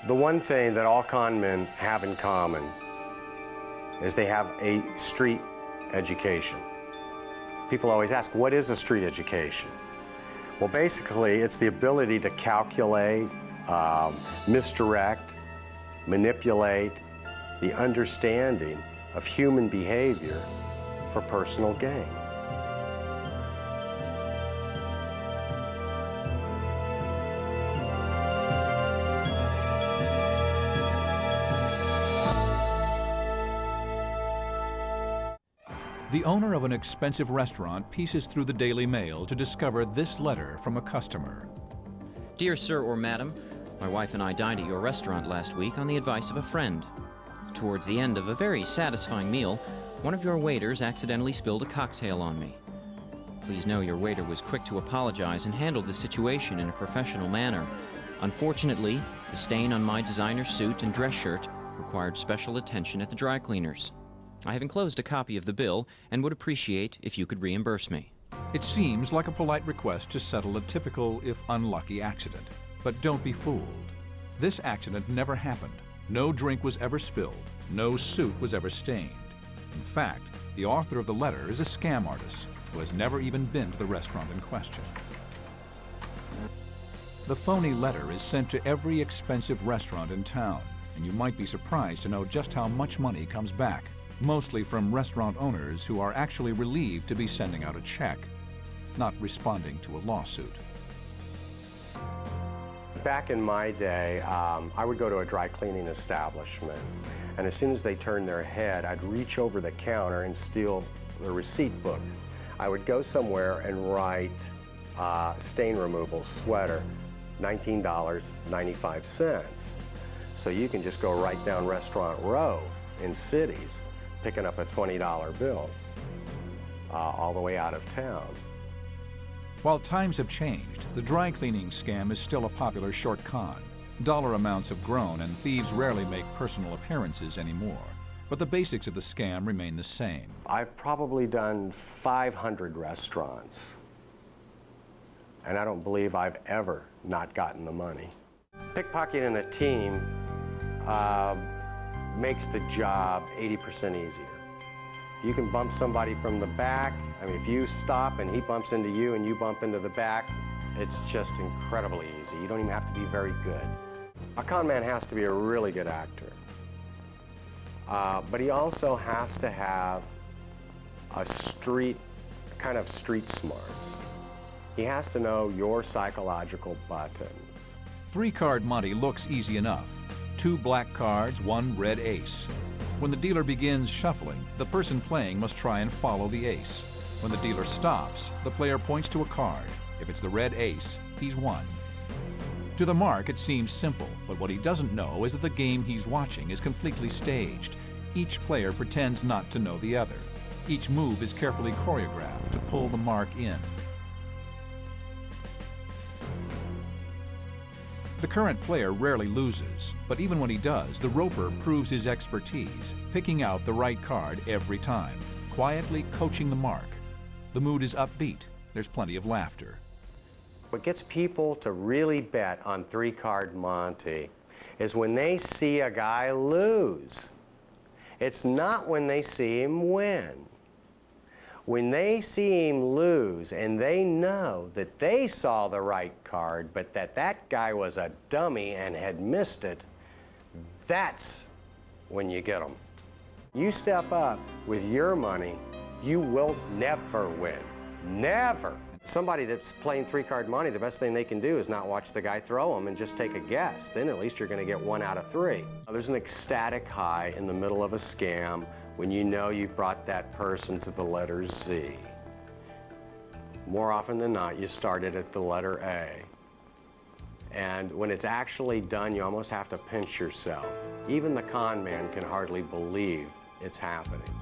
The one thing that all con men have in common is they have a street education. People always ask, what is a street education? Well, basically, it's the ability to calculate, misdirect, manipulate, the understanding of human behavior for personal gain. The owner of an expensive restaurant pieces through the Daily Mail to discover this letter from a customer. Dear Sir or Madam, my wife and I dined at your restaurant last week on the advice of a friend. Towards the end of a very satisfying meal, one of your waiters accidentally spilled a cocktail on me. Please know your waiter was quick to apologize and handled the situation in a professional manner. Unfortunately, the stain on my designer suit and dress shirt required special attention at the dry cleaners. I have enclosed a copy of the bill and would appreciate if you could reimburse me. It seems like a polite request to settle a typical, if unlucky, accident. But don't be fooled. This accident never happened. No drink was ever spilled. No suit was ever stained. In fact, the author of the letter is a scam artist who has never even been to the restaurant in question. The phony letter is sent to every expensive restaurant in town, and you might be surprised to know just how much money comes back. Mostly from restaurant owners who are actually relieved to be sending out a check, not responding to a lawsuit. Back in my day, I would go to a dry cleaning establishment, and as soon as they turned their head, I'd reach over the counter and steal the receipt book. I would go somewhere and write stain removal sweater, $19.95. So you can just go right down Restaurant Row in cities, picking up a $20 bill all the way out of town. While times have changed, the dry cleaning scam is still a popular short con. Dollar amounts have grown and thieves rarely make personal appearances anymore. But the basics of the scam remain the same. I've probably done 500 restaurants, and I don't believe I've ever not gotten the money. Pickpocketing a team makes the job 80% easier. You can bump somebody from the back. I mean, if you stop and he bumps into you and you bump into the back, it's just incredibly easy. You don't even have to be very good. A con man has to be a really good actor, but he also has to have a kind of street smarts. He has to know your psychological buttons. 3-card monte looks easy enough. 2 black cards, 1 red ace. When the dealer begins shuffling, the person playing must try and follow the ace. When the dealer stops, the player points to a card. If it's the red ace, he's won. To the mark, it seems simple, but what he doesn't know is that the game he's watching is completely staged. Each player pretends not to know the other. Each move is carefully choreographed to pull the mark in. The current player rarely loses, but even when he does, the roper proves his expertise, picking out the right card every time, quietly coaching the mark. The mood is upbeat. There's plenty of laughter. What gets people to really bet on 3-card monte is when they see a guy lose. It's not when they see him win. When they see him lose and they know that they saw the right card, but that guy was a dummy and had missed it, that's when you get them. You step up with your money, you will never win. Never. Somebody that's playing 3-card monte, the best thing they can do is not watch the guy throw them and just take a guess. Then at least you're going to get 1 out of 3. There's an ecstatic high in the middle of a scam when you know you've brought that person to the letter Z. More often than not, you started at the letter A. And when it's actually done, you almost have to pinch yourself. Even the con man can hardly believe it's happening.